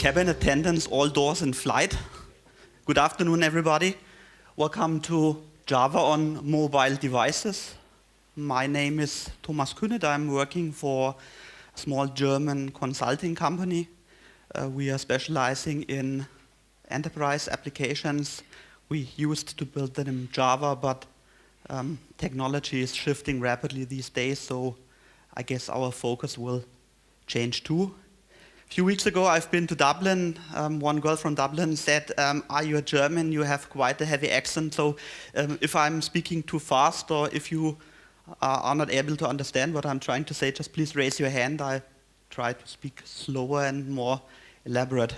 Cabin attendants, all doors in flight. Good afternoon, everybody. Welcome to Java on mobile devices. My name is Kuenneth. I'm working for a small German consulting company. We are specializing in enterprise applications. We used to build them in Java, but technology is shifting rapidly these days, so I guess our focus will change too. A few weeks ago, I've been to Dublin. One girl from Dublin said, are you a German? You have quite a heavy accent, so if I'm speaking too fast or if you are not able to understand what I'm trying to say, just please raise your hand. I try to speak slower and more elaborate.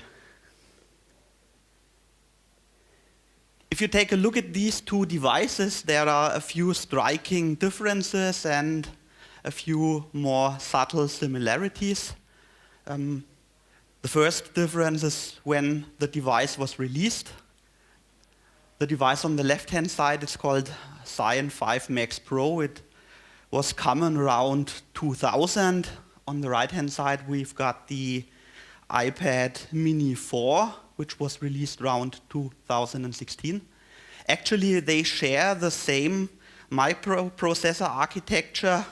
If you take a look at these two devices, there are a few striking differences and a few more subtle similarities. The first difference is when the device was released. The device on the left-hand side is called Cyan 5 Max Pro. It was common around 2000. On the right-hand side, we've got the iPad Mini 4, which was released around 2016. Actually, they share the same microprocessor architecture.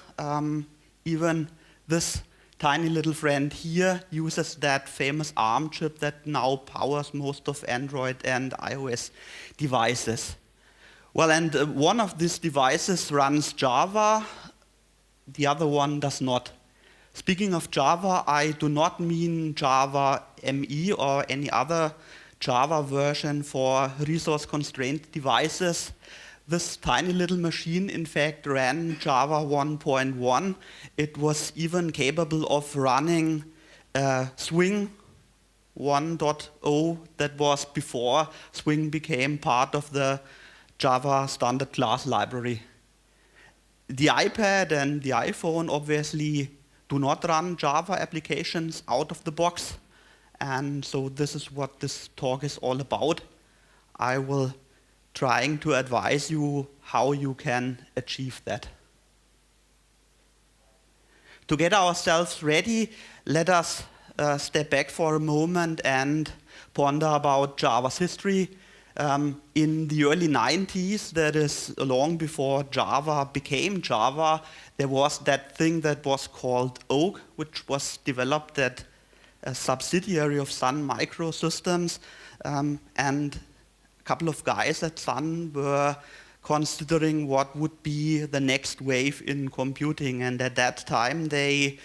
Even this tiny little friend here uses that famous ARM chip that now powers most of Android and iOS devices. Well, and one of these devices runs Java, the other one does not. Speaking of Java, I do not mean Java ME or any other Java version for resource-constrained devices. This tiny little machine, in fact, ran Java 1.1. It was even capable of running Swing 1.0 that was before Swing became part of the Java standard class library. The iPad and the iPhone obviously do not run Java applications out of the box. And so this is what this talk is all about. I will trying to advise you how you can achieve that. To get ourselves ready, let us step back for a moment and ponder about Java's history. In the early 90s, that is long before Java became Java, there was that thing that was called Oak, which was developed at a subsidiary of Sun Microsystems, and a couple of guys at Sun were considering what would be the next wave in computing, and at that time they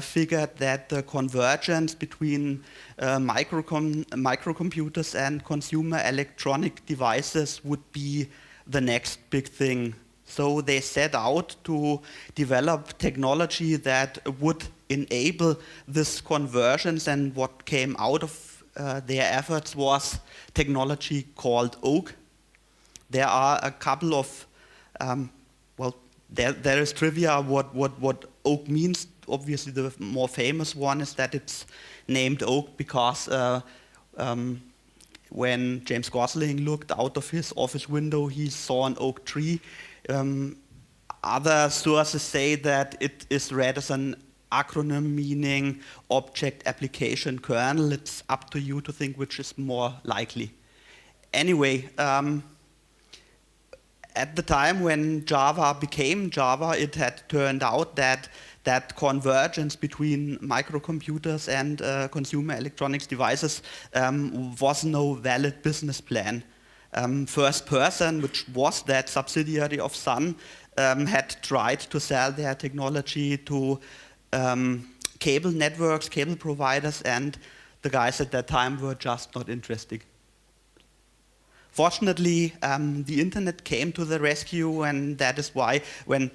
figured that the convergence between microcomputers and consumer electronic devices would be the next big thing. So they set out to develop technology that would enable this convergence, and what came out of their efforts was technology called Oak. There are a couple of, there is trivia what Oak means. Obviously, the more famous one is that it's named Oak because when James Gosling looked out of his office window, he saw an oak tree. Other sources say that it is read as an acronym meaning Object Application Kernel. It's up to you to think which is more likely. Anyway, at the time when Java became Java, it had turned out that convergence between microcomputers and consumer electronics devices was no valid business plan. First Person, which was that subsidiary of Sun, had tried to sell their technology to cable networks, cable providers, and the guys at that time were just not interested. Fortunately, the internet came to the rescue, and that is why when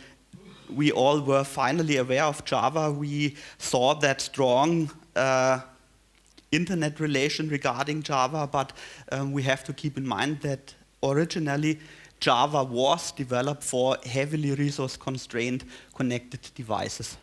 we all were finally aware of Java, we saw that strong internet relation regarding Java, but we have to keep in mind that originally Java was developed for heavily resource-constrained connected devices.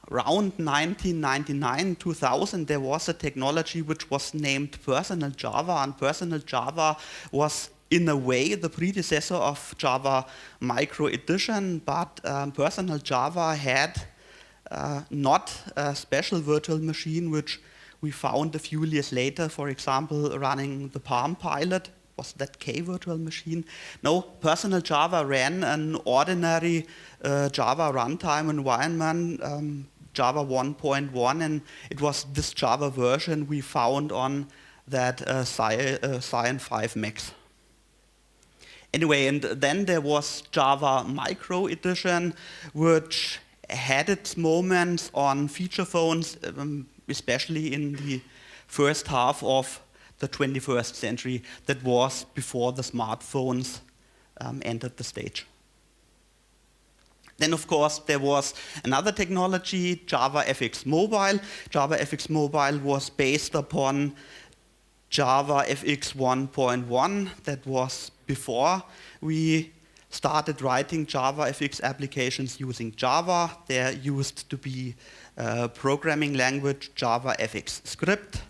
Around 1999, 2000, there was a technology which was named Personal Java, and Personal Java was in a way the predecessor of Java Micro Edition, but Personal Java had not a special virtual machine which we found a few years later, for example, running the Palm Pilot. Was that K virtual machine? No, personal Java ran an ordinary Java runtime environment, Java 1.1, and it was this Java version we found on that Cyan 5 Max. Anyway, and then there was Java Micro Edition, which had its moments on feature phones, especially in the first half of the 21st century. That was before the smartphones entered the stage. Then, of course, there was another technology, JavaFX Mobile. JavaFX Mobile was based upon JavaFX 1.1. That was before we started writing JavaFX applications using Java. There used to be a programming language, JavaFX script.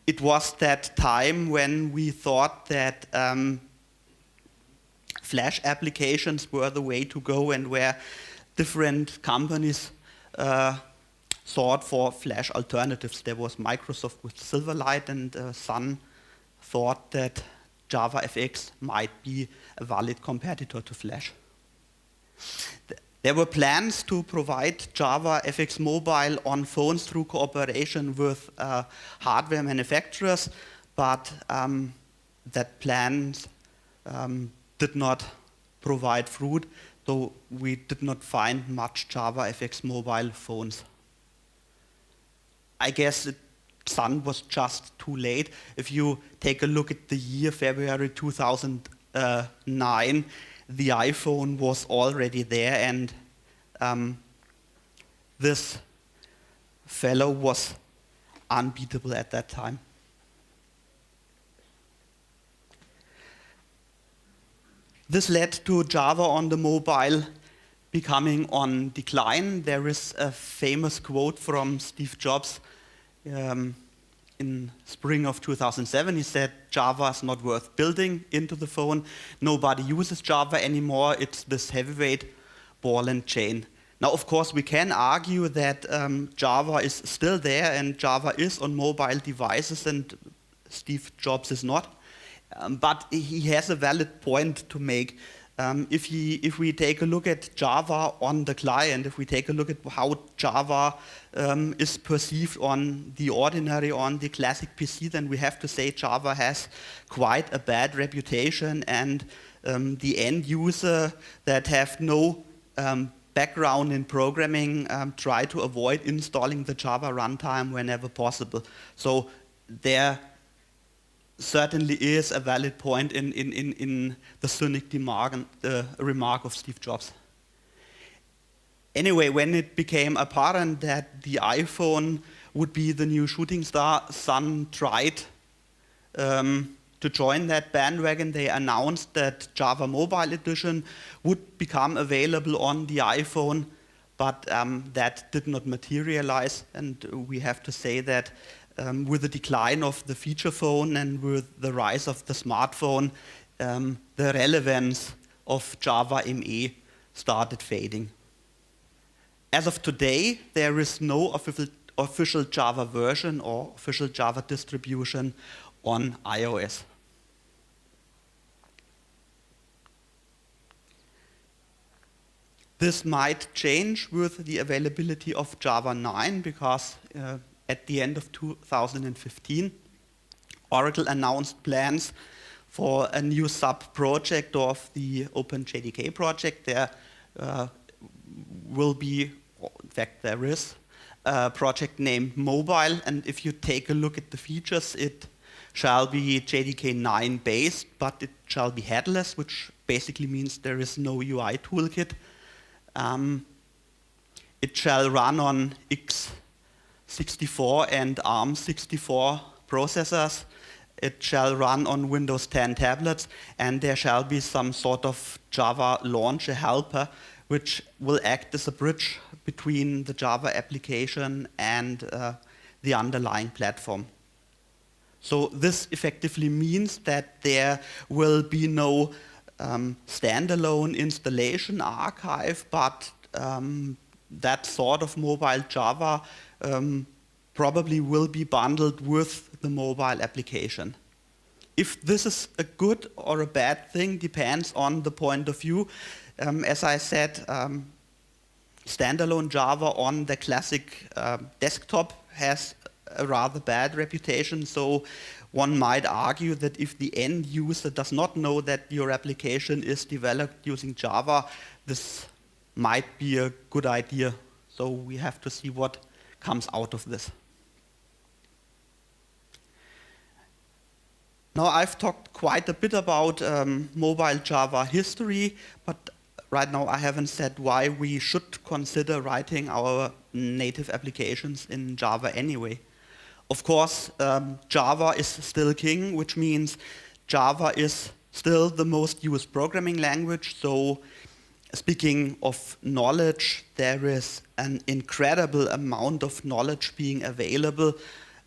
It was that time when we thought that Flash applications were the way to go, and where different companies sought for Flash alternatives. There was Microsoft with Silverlight, and Sun thought that JavaFX might be a valid competitor to Flash. There were plans to provide JavaFX Mobile on phones through cooperation with hardware manufacturers, but that plans did not provide fruit, though we did not find much JavaFX Mobile phones. I guess Sun was just too late. If you take a look at the year, February 2009, the iPhone was already there, and this fellow was unbeatable at that time. This led to Java on the mobile becoming on decline. There is a famous quote from Steve Jobs in spring of 2007. He said, "Java is not worth building into the phone. Nobody uses Java anymore. It's this heavyweight ball and chain." Now, of course, we can argue that Java is still there and Java is on mobile devices and Steve Jobs is not. But he has a valid point to make. If we take a look at Java on the client, if we take a look at how Java is perceived on the ordinary, on the classic PC, then we have to say Java has quite a bad reputation, and the end user that have no background in programming try to avoid installing the Java runtime whenever possible. So there certainly is a valid point in the cynic remark of Steve Jobs. Anyway, when it became apparent that the iPhone would be the new shooting star, Sun tried to join that bandwagon. They announced that Java Mobile Edition would become available on the iPhone, but that did not materialize, and we have to say that with the decline of the feature phone and with the rise of the smartphone, the relevance of Java ME started fading. As of today, there is no official Java version or official Java distribution on iOS. This might change with the availability of Java 9, because at the end of 2015, Oracle announced plans for a new sub-project of the OpenJDK project. There will be, in fact there is, a project named Mobile, and if you take a look at the features, it shall be JDK 9 based, but it shall be headless, which basically means there is no UI toolkit. It shall run on x64 and ARM64 processors. It shall run on Windows 10 tablets, and there shall be some sort of Java launcher helper which will act as a bridge between the Java application and the underlying platform. So this effectively means that there will be no standalone installation archive, but that sort of mobile Java probably will be bundled with the mobile application. If this is a good or a bad thing depends on the point of view. As I said, standalone Java on the classic desktop has a rather bad reputation, so one might argue that if the end user does not know that your application is developed using Java, this might be a good idea. So we have to see what comes out of this. Now I've talked quite a bit about mobile Java history, but right now I haven't said why we should consider writing our native applications in Java anyway. Of course, Java is still king, which means Java is still the most used programming language. So speaking of knowledge, there is an incredible amount of knowledge being available.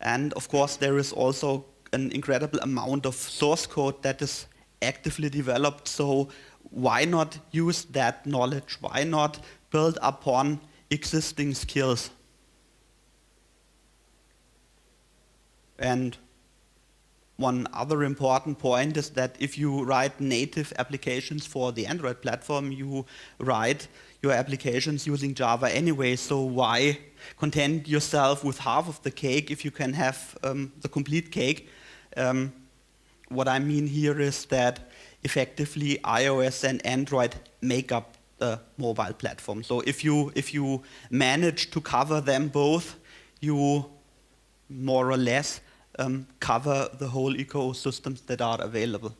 And of course, there is also an incredible amount of source code that is actively developed. So why not use that knowledge? Why not build upon existing skills? And one other important point is that if you write native applications for the Android platform, you write your applications using Java anyway, so why content yourself with half of the cake if you can have the complete cake? What I mean here is that effectively iOS and Android make up the mobile platform. So if you manage to cover them both, you more or less cover the whole ecosystems that are available.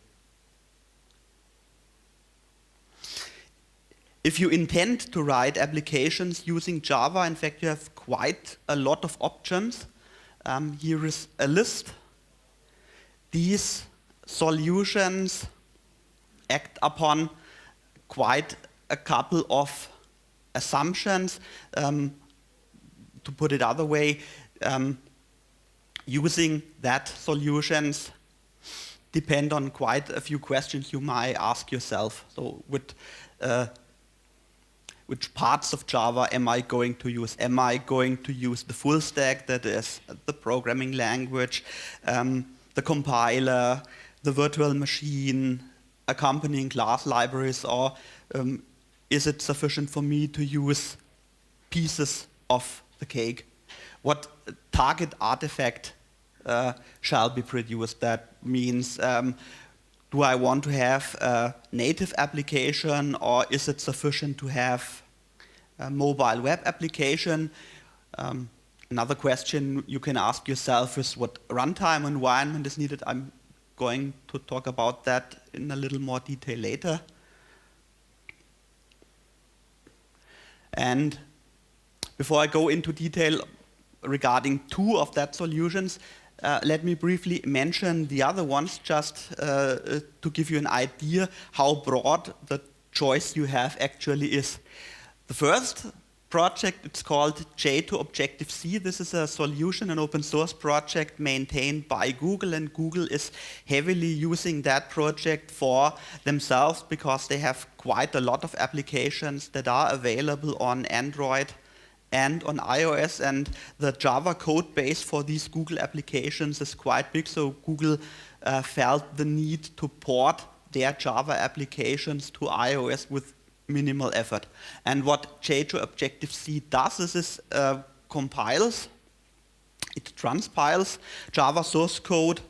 If you intend to write applications using Java, in fact, you have quite a lot of options. Here is a list. These solutions act upon quite a couple of assumptions. To put it other way, using that solutions depend on quite a few questions you might ask yourself. So which parts of Java am I going to use? Am I going to use the full stack, that is the programming language, the compiler, the virtual machine, accompanying class libraries, or is it sufficient for me to use pieces of the cake? What target artifact shall be produced? That means, do I want to have a native application, or is it sufficient to have a mobile web application? Another question you can ask yourself is what runtime environment is needed. I'm going to talk about that in a little more detail later. And before I go into detail regarding two of that solutions, let me briefly mention the other ones, just to give you an idea how broad the choice you have actually is. The first project, it's called J2Objective-C. This is a solution, an open source project maintained by Google, and Google is heavily using that project for themselves because they have quite a lot of applications that are available on Android and on iOS, and the Java code base for these Google applications is quite big, so Google felt the need to port their Java applications to iOS with minimal effort. And what J2Objective-C does is compiles, it transpiles Java source code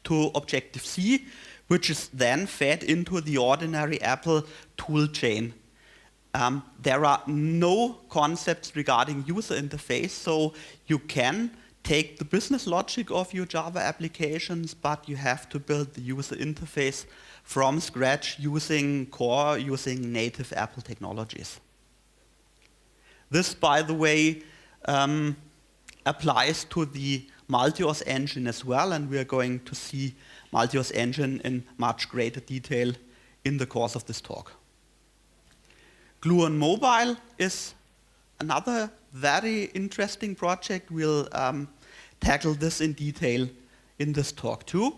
to Objective-C, which is then fed into the ordinary Apple toolchain. There are no concepts regarding user interface, so you can take the business logic of your Java applications, but you have to build the user interface from scratch using core, using native Apple technologies. This, by the way, applies to the Multios engine as well, and we are going to see Multios engine in much greater detail in the course of this talk. Gluon Mobile is another very interesting project. We'll tackle this in detail in this talk too.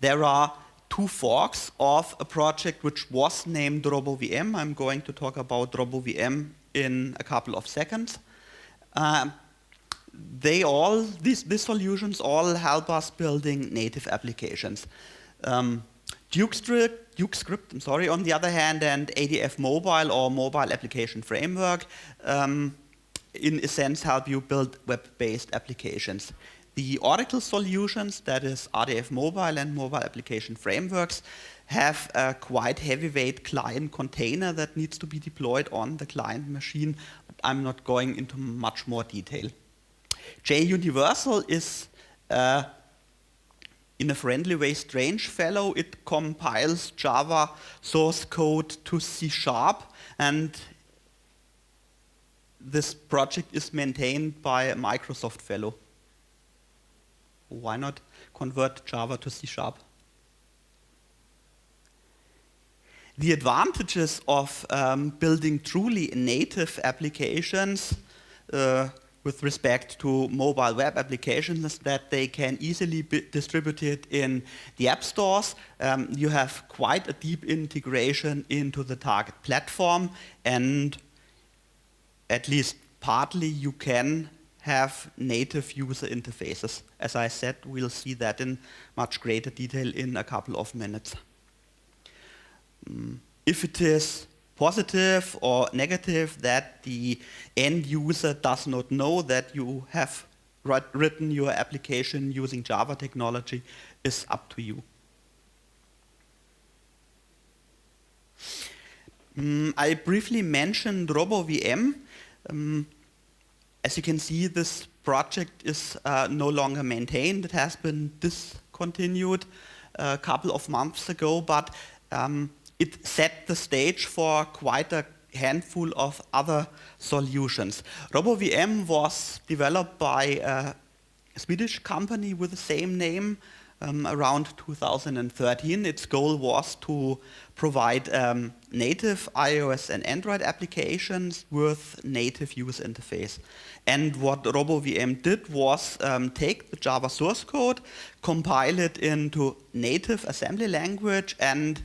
There are two forks of a project which was named RoboVM. I'm going to talk about RoboVM in a couple of seconds. These solutions all help us building native applications. DukeScript, on the other hand, and ADF Mobile or Mobile Application Framework, in a sense, help you build web-based applications. The Oracle solutions, that is RDF Mobile and Mobile Application Frameworks, have a quite heavyweight client container that needs to be deployed on the client machine. But I'm not going into much more detail. JUniversal is, in a friendly way, strange fellow. It compiles Java source code to C#, and this project is maintained by a Microsoft fellow. Why not convert Java to C#? The advantages of building truly native applications with respect to mobile web applications is that they can easily be distributed in the app stores. You have quite a deep integration into the target platform, and at least partly you can have native user interfaces. As I said, we'll see that in much greater detail in a couple of minutes. If it is positive or negative that the end user does not know that you have written your application using Java technology is up to you. I briefly mentioned RoboVM. As you can see, this project is no longer maintained. It has been discontinued a couple of months ago, but it set the stage for quite a handful of other solutions. RoboVM was developed by a Swedish company with the same name around 2013. Its goal was to provide native iOS and Android applications with native user interface. And what RoboVM did was take the Java source code, compile it into native assembly language, and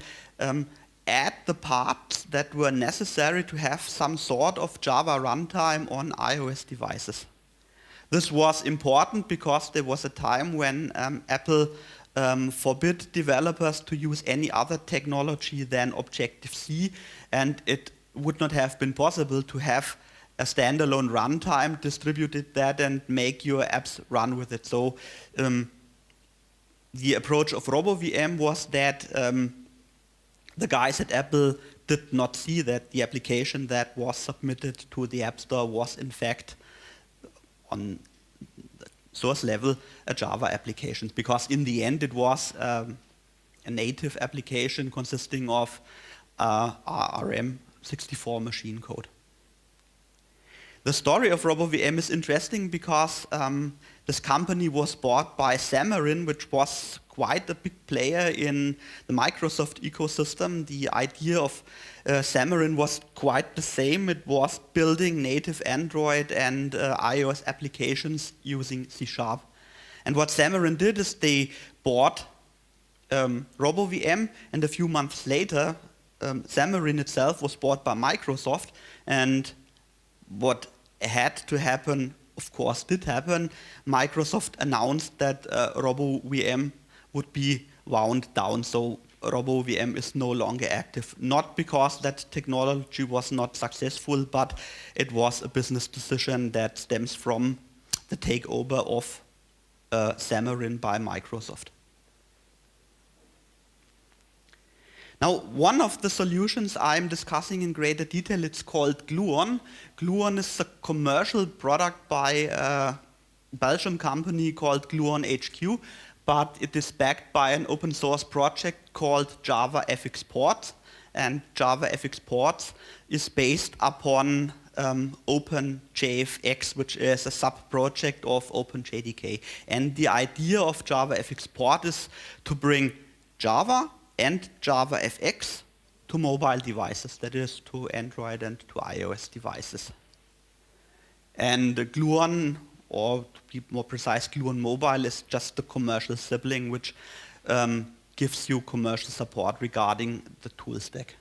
add the parts that were necessary to have some sort of Java runtime on iOS devices. This was important because there was a time when Apple forbid developers to use any other technology than Objective-C, and it would not have been possible to have a standalone runtime, distributed that, and make your apps run with it. So the approach of RoboVM was that the guys at Apple did not see that the application that was submitted to the App Store was in fact on the source level a Java application, because in the end it was a native application consisting of ARM64 machine code. The story of RoboVM is interesting because this company was bought by Xamarin, which was quite a big player in the Microsoft ecosystem. The idea of Xamarin was quite the same. It was building native Android and iOS applications using C#. And what Xamarin did is they bought RoboVM, and a few months later, Xamarin itself was bought by Microsoft, and what had to happen, of course, did happen. Microsoft announced that RoboVM would be wound down, so RoboVM is no longer active. Not because that technology was not successful, but it was a business decision that stems from the takeover of Xamarin by Microsoft. Now, one of the solutions I'm discussing in greater detail, it's called Gluon. Gluon is a commercial product by a Belgian company called Gluon HQ, but it is backed by an open source project called JavaFX Ports. And JavaFX Ports is based upon OpenJFX, which is a sub-project of OpenJDK. And the idea of JavaFX Port is to bring Java and JavaFX to mobile devices, that is, to Android and to iOS devices. And Gluon, or to be more precise, Gluon Mobile, is just the commercial sibling which gives you commercial support regarding the tool stack.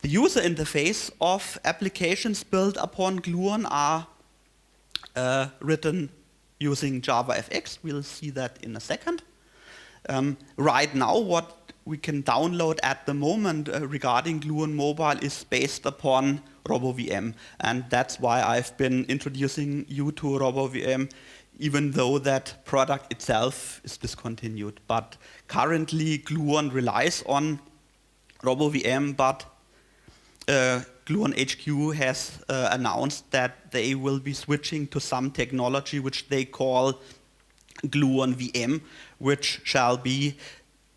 The user interface of applications built upon Gluon are written using JavaFX. We'll see that in a second. Right now, what we can download at the moment regarding Gluon Mobile is based upon RoboVM. And that's why I've been introducing you to RoboVM, even though that product itself is discontinued. But currently, Gluon relies on RoboVM, but Gluon HQ has announced that they will be switching to some technology which they call Gluon VM, which shall be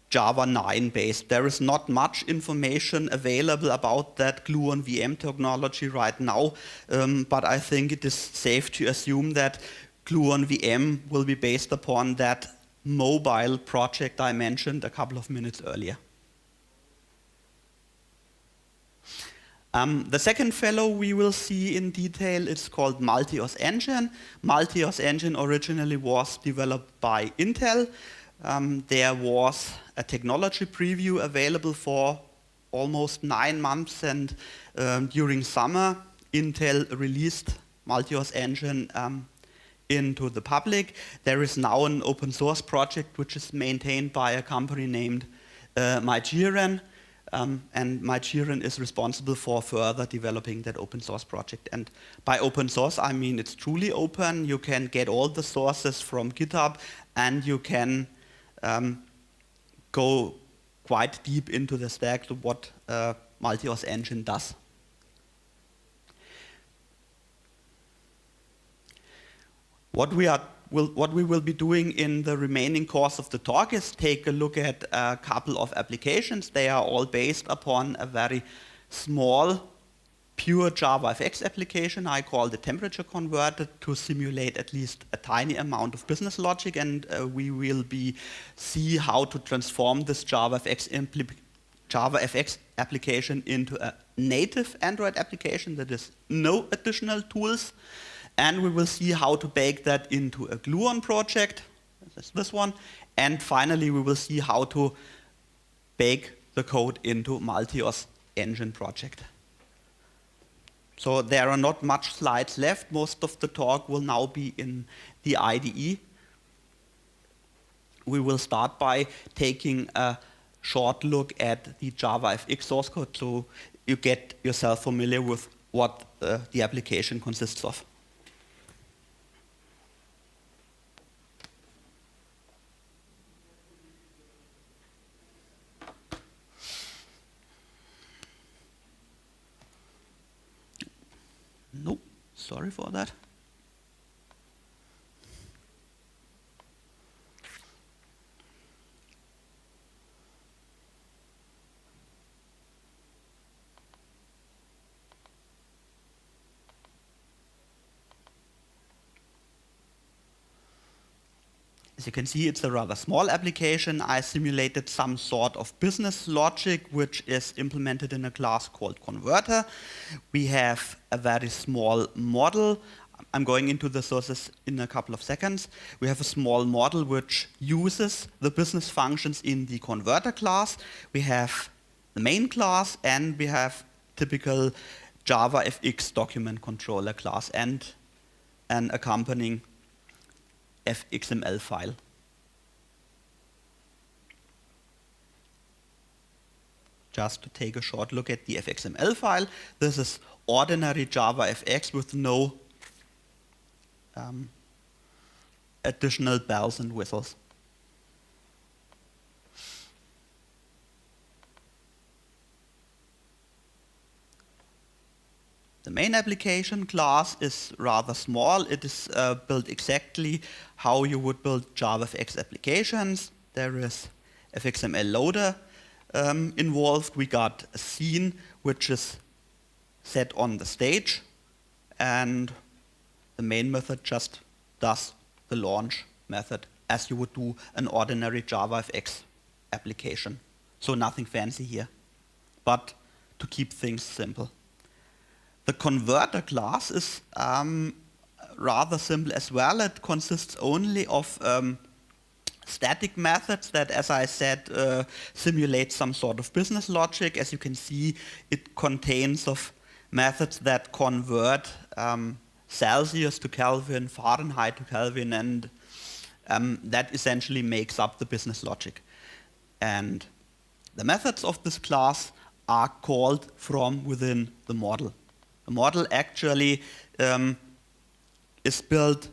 Java 9 based. There is not much information available about that Gluon VM technology right now, but I think it is safe to assume that Gluon VM will be based upon that mobile project I mentioned a couple of minutes earlier. The second fellow we will see in detail is called Multios Engine. Multios Engine originally was developed by Intel. There was a technology preview available for almost 9 months, and during summer, Intel released Multios Engine into the public. There is now an open source project which is maintained by a company named Migerian. And Migerian is responsible for further developing that open source project. And by open source, I mean it's truly open. You can get all the sources from GitHub, and you can go quite deep into the stack to what Multios Engine does. What we will be doing in the remaining course of the talk is take a look at a couple of applications. They are all based upon a very small, pure JavaFX application I call the temperature converter to simulate at least a tiny amount of business logic, and we will see how to transform this JavaFX application into a native Android application that is no additional tools. And we will see how to bake that into a Gluon project, this one. And finally, we will see how to bake the code into Multios Engine project. So there are not much slides left. Most of the talk will now be in the IDE. We will start by taking a short look at the JavaFX source code so you get yourself familiar with what the application consists of. Nope, sorry for that. As you can see, it's a rather small application. I simulated some sort of business logic, which is implemented in a class called converter. We have a very small model. I'm going into the sources in a couple of seconds. We have a small model which uses the business functions in the converter class. We have the main class, and we have typical JavaFX document controller class and an accompanying fxml file. Just to take a short look at the fxml file, this is ordinary JavaFX with no additional bells and whistles. The main application class is rather small. It is built exactly how you would build JavaFX applications. There is fxml loader involved. We got a scene which is set on the stage, and the main method just does the launch method as you would do an ordinary JavaFX application. So nothing fancy here, but to keep things simple. The converter class is rather simple as well. It consists only of static methods that, as I said, simulate some sort of business logic. As you can see, it contains of methods that convert Celsius to Kelvin, Fahrenheit to Kelvin, and that essentially makes up the business logic. And the methods of this class are called from within the model. The model actually is built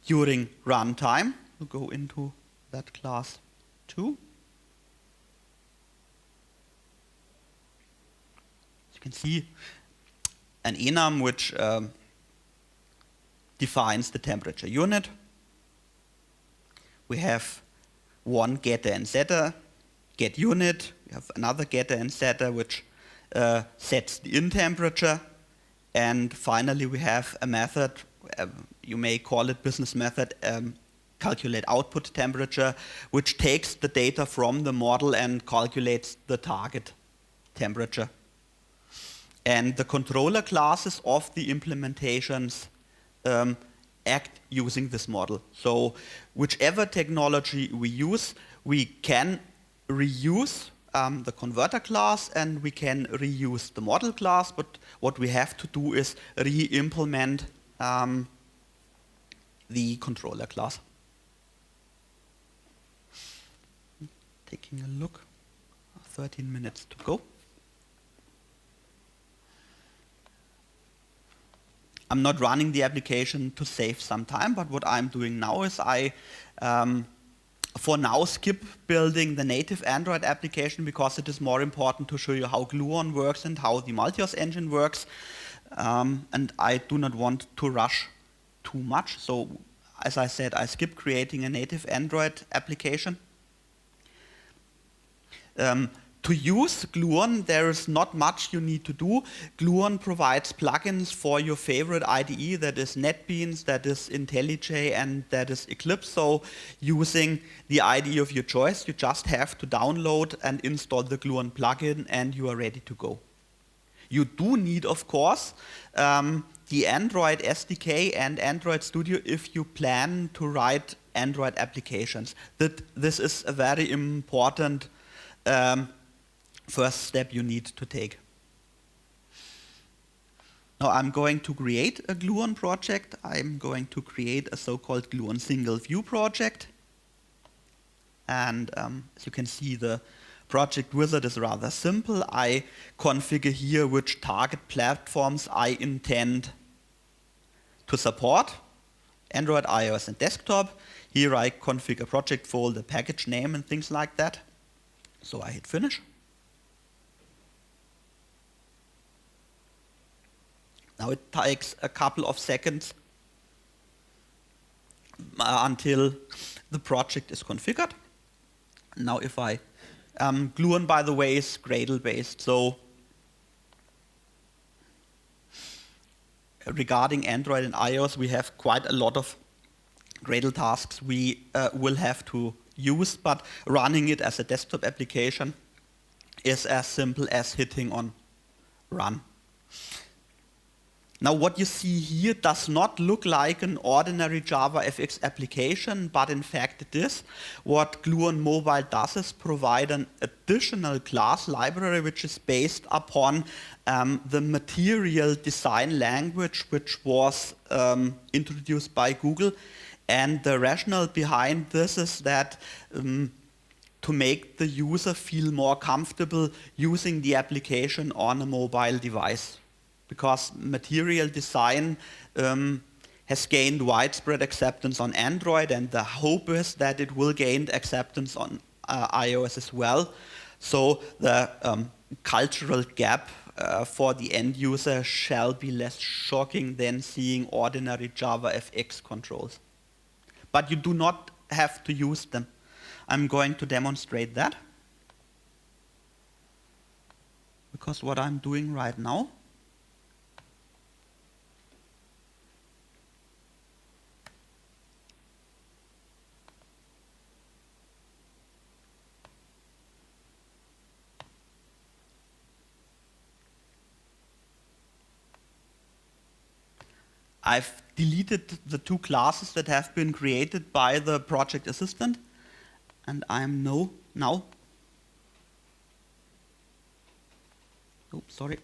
during runtime. We'll go into that class too. As you can see, an enum which defines the temperature unit. We have one getter and setter, get unit. We have another getter and setter which sets the in temperature. And finally, we have a method, you may call it business method, calculate output temperature, which takes the data from the model and calculates the target temperature. And the controller classes of the implementations act using this model. So whichever technology we use, we can reuse the converter class and we can reuse the model class, but what we have to do is re-implement the controller class. Taking a look, 13 minutes to go. I'm not running the application to save some time, but what I'm doing now is I, for now, skip building the native Android application because it is more important to show you how Gluon works and how the Multios engine works. And I do not want to rush too much. So, as I said, I skip creating a native Android application. To use Gluon, there is not much you need to do. Gluon provides plugins for your favorite IDE, that is NetBeans, that is IntelliJ, and that is Eclipse. So using the IDE of your choice, you just have to download and install the Gluon plugin, and you are ready to go. You do need, of course, the Android SDK and Android Studio if you plan to write Android applications. This is a very important first step you need to take. Now I'm going to create a Gluon project. I'm going to create a so-called Gluon single view project. And as you can see, the project wizard is rather simple. I configure here which target platforms I intend to support, Android, iOS, and desktop. Here I configure project folder, package name, and things like that. So I hit finish. Now it takes a couple of seconds until the project is configured. Now if I, Gluon by the way is Gradle based, so regarding Android and iOS we have quite a lot of Gradle tasks we will have to use, but running it as a desktop application is as simple as hitting on run. Now what you see here does not look like an ordinary JavaFX application, but in fact it is. What Gluon Mobile does is provide an additional class library which is based upon the material design language which was introduced by Google. And the rationale behind this is that to make the user feel more comfortable using the application on a mobile device. Because material design has gained widespread acceptance on Android, and the hope is that it will gain acceptance on iOS as well. So the cultural gap for the end user shall be less shocking than seeing ordinary JavaFX controls. But you do not have to use them. I'm going to demonstrate that. Because what I'm doing right now I've deleted the two classes that have been created by the project assistant, And I'm now. Oops, sorry.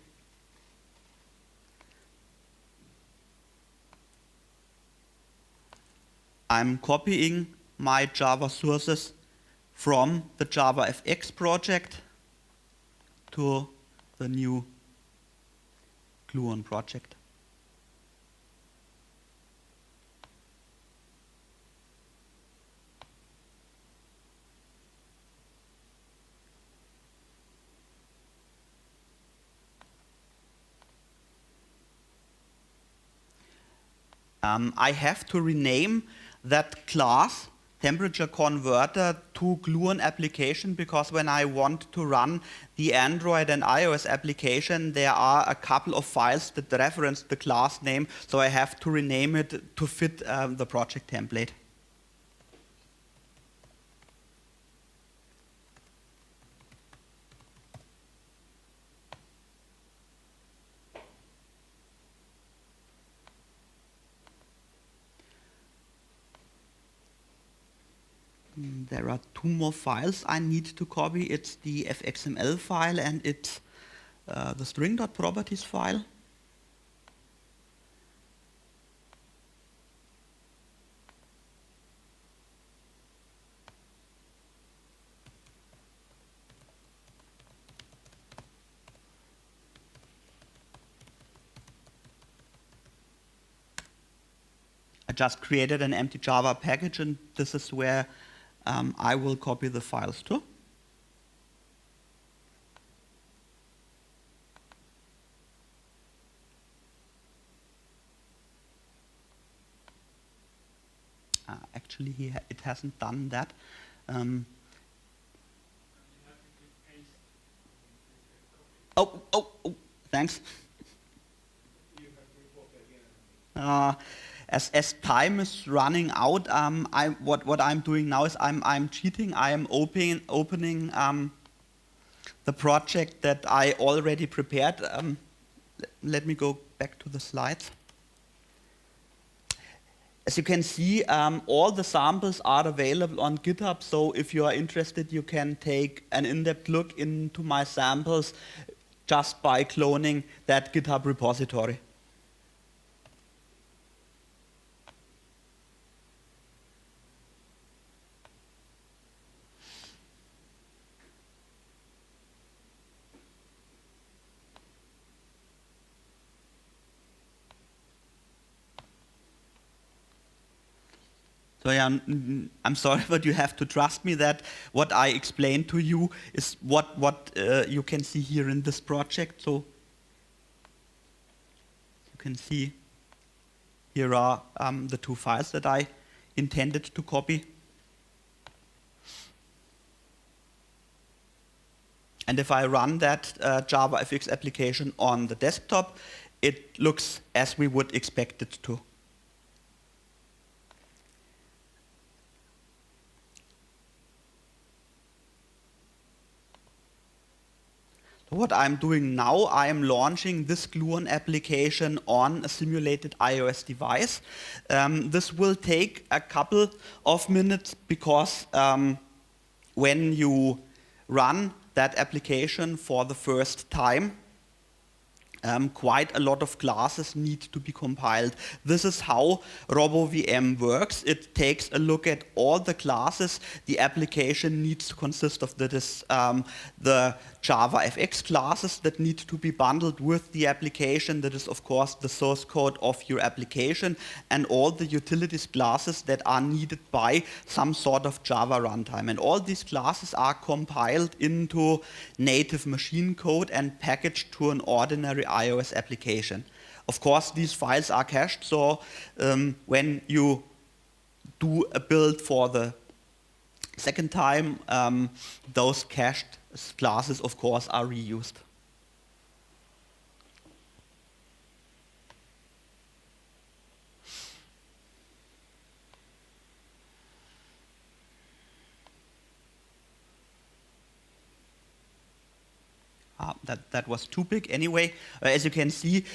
I'm copying my Java sources from the JavaFX project to the new Gluon project. I have to rename that class temperature converter to Gluon application, because when I want to run the Android and iOS application, there are a couple of files that reference the class name, so I have to rename it to fit the project template. There are two more files I need to copy. It's the fxml file and it's the string.properties file. I just created an empty Java package, and this is where I will copy the files to. Actually, it hasn't done that. Oh, thanks. As time is running out, what I'm doing now is I'm cheating. I am opening the project that I already prepared. Let me go back to the slides. As you can see, all the samples are available on GitHub, so if you are interested, you can take an in-depth look into my samples just by cloning that GitHub repository. So yeah, I'm sorry, but you have to trust me that what I explained to you is what you can see here in this project. So you can see here are the two files that I intended to copy. And if I run that JavaFX application on the desktop, it looks as we would expect it to. What I'm doing now, I am launching this Gluon application on a simulated iOS device. This will take a couple of minutes because when you run that application for the first time, quite a lot of classes need to be compiled. This is how RoboVM works. It takes a look at all the classes the application needs to consist of. That is the JavaFX classes that need to be bundled with the application. That is, of course, the source code of your application and all the utilities classes that are needed by some sort of Java runtime. And all these classes are compiled into native machine code and packaged to an ordinary iOS application. Of course, these files are cached, so when you do a build for the second time, those cached classes, of course, are reused. That was too big anyway. As you can see,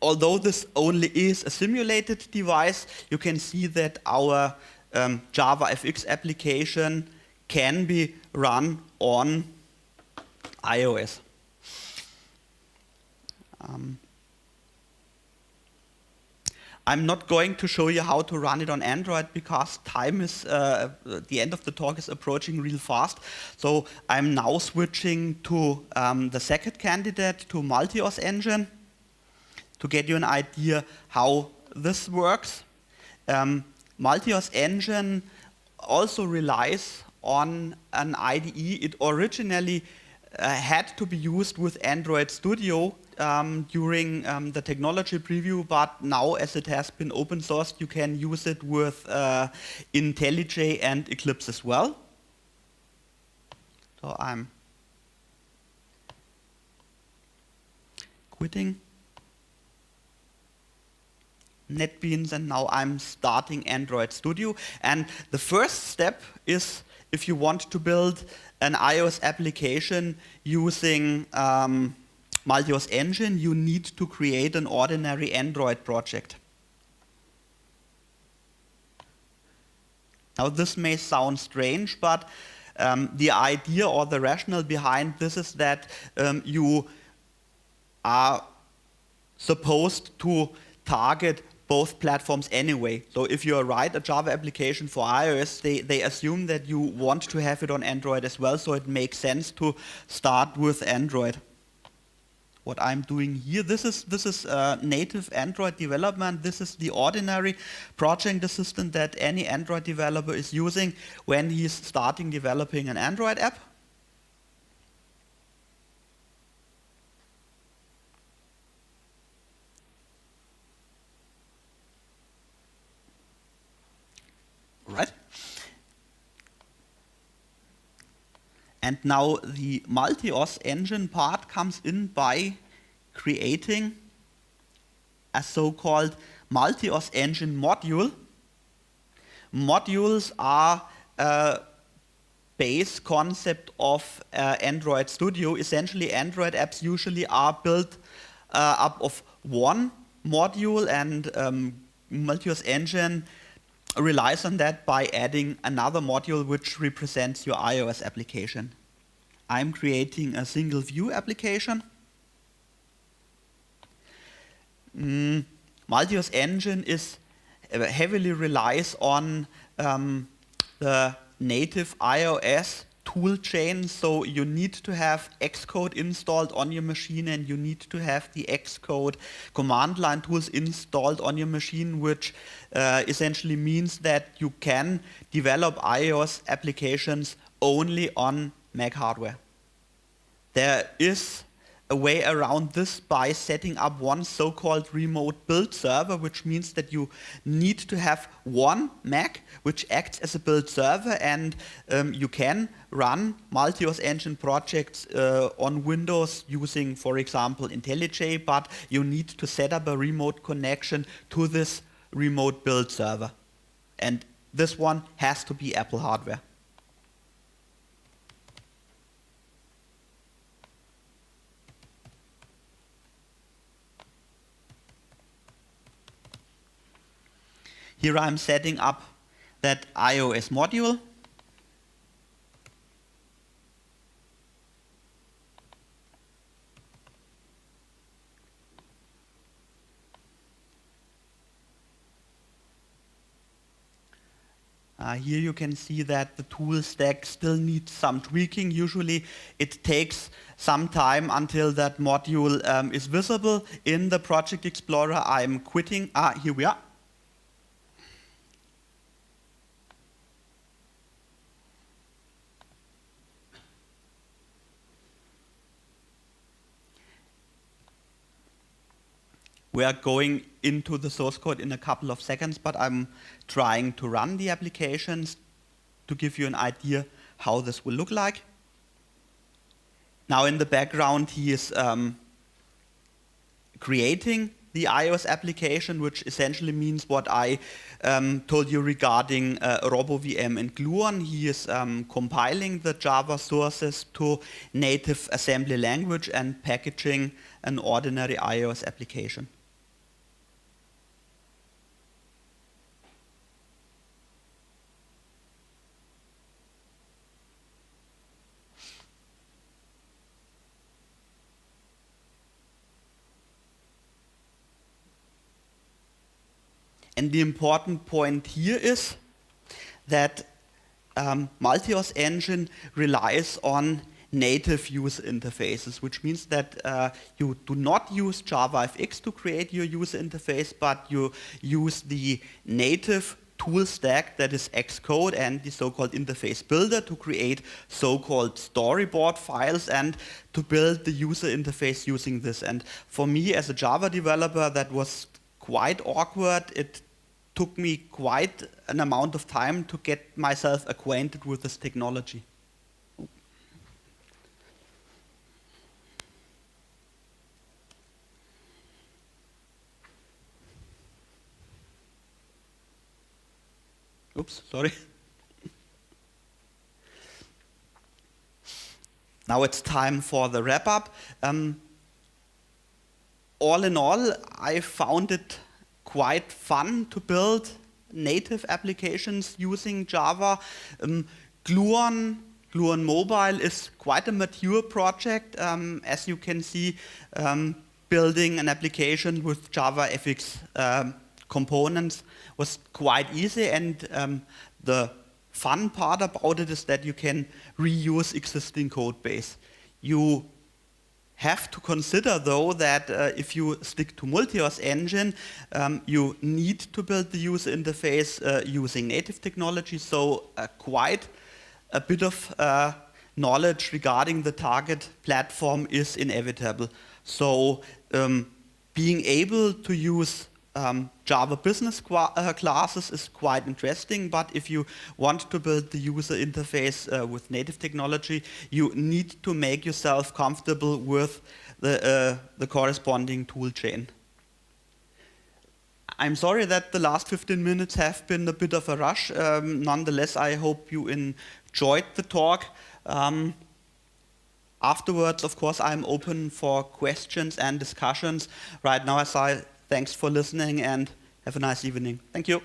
although this only is a simulated device, you can see that our JavaFX application can be run on iOS. I'm not going to show you how to run it on Android because time is, the end of the talk is approaching real fast. So I'm now switching to the second candidate, to Multios Engine, to get you an idea how this works. Multios Engine also relies on an IDE. It originally had to be used with Android Studio during the technology preview, but now as it has been open sourced, you can use it with IntelliJ and Eclipse as well. So I'm quitting NetBeans and now I'm starting Android Studio. And the first step is, if you want to build an iOS application using Multios Engine, you need to create an ordinary Android project. Now this may sound strange, but the idea or the rationale behind this is that you are supposed to target both platforms anyway. So if you write a Java application for iOS, they assume that you want to have it on Android as well, so it makes sense to start with Android. What I'm doing here, this is native Android development. This is the ordinary project assistant that any Android developer is using when he's starting developing an Android app. Right? And now the Multios Engine part comes in by creating a so-called Multios Engine module. Modules are a base concept of Android Studio. Essentially, Android apps usually are built up of one module, and Multios Engine relies on that by adding another module which represents your iOS application. I'm creating a single view application. Multios Engine is heavily relies on the native iOS tool chain, so you need to have Xcode installed on your machine, and you need to have the Xcode command line tools installed on your machine, which essentially means that you can develop iOS applications only on Mac hardware. There is a way around this by setting up one so-called remote build server, which means that you need to have one Mac which acts as a build server, and you can run Multios Engine projects on Windows using, for example, IntelliJ, but you need to set up a remote connection to this remote build server. And this one has to be Apple hardware. Here I'm setting up that iOS module. Here you can see that the tool stack still needs some tweaking. Usually it takes some time until that module is visible in the Project Explorer. I'm quitting. Here we are. We are going into the source code in a couple of seconds, but I'm trying to run the applications to give you an idea how this will look like. Now in the background, he is creating the iOS application, which essentially means what I told you regarding RoboVM and Gluon. He is compiling the Java sources to native assembly language and packaging an ordinary iOS application. And the important point here is that Multios engine relies on native user interfaces, which means that you do not use JavaFX to create your user interface, but you use the native tool stack that is Xcode and the so-called interface builder to create so-called storyboard files and to build the user interface using this. And for me as a Java developer, that was quite awkward. It took me quite an amount of time to get myself acquainted with this technology. Oops, sorry. Now it's time for the wrap-up. All in all, I found it quite fun to build native applications using Java. Gluon Mobile is quite a mature project. As you can see, building an application with JavaFX components was quite easy, and the fun part about it is that you can reuse existing code base. You have to consider, though, that if you stick to Multios engine, you need to build the user interface using native technology, so quite a bit of knowledge regarding the target platform is inevitable. So being able to use Java business classes is quite interesting, but if you want to build the user interface with native technology, you need to make yourself comfortable with the corresponding tool chain. I'm sorry that the last 15 minutes have been a bit of a rush. Nonetheless, I hope you enjoyed the talk. Afterwards, of course, I'm open for questions and discussions. Right now, as I thanks for listening and have a nice evening. Thank you.